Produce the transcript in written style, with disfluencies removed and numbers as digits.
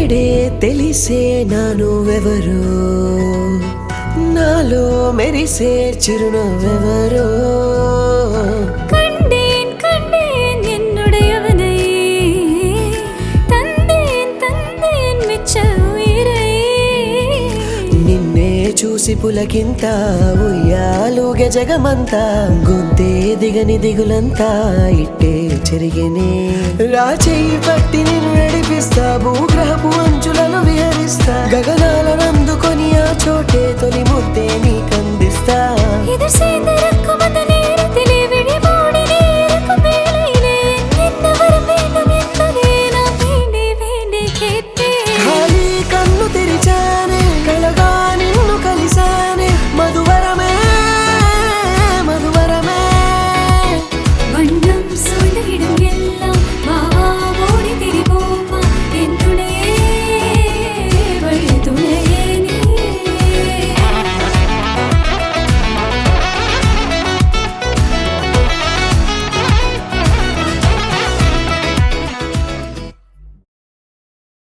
నేడే తెలిసే నానువెవరో నాలో మెరిసే చిరునవ్వెవరో கண்டேன் கண்டேன் என்னுடையவனை தந்தேன் தந்தேன் மிச்ச உயிரை నిన్నే చూసి పులకింత ఉయ్యాలుగే జగమంతా గొంతే దిగని దిగులంతా ఇట్టే చెరిగినే రాచేయి పట్టి నిన్ను నడిపిస్తా భూగ్రహపు అంచులను విహరిస్తా గగనా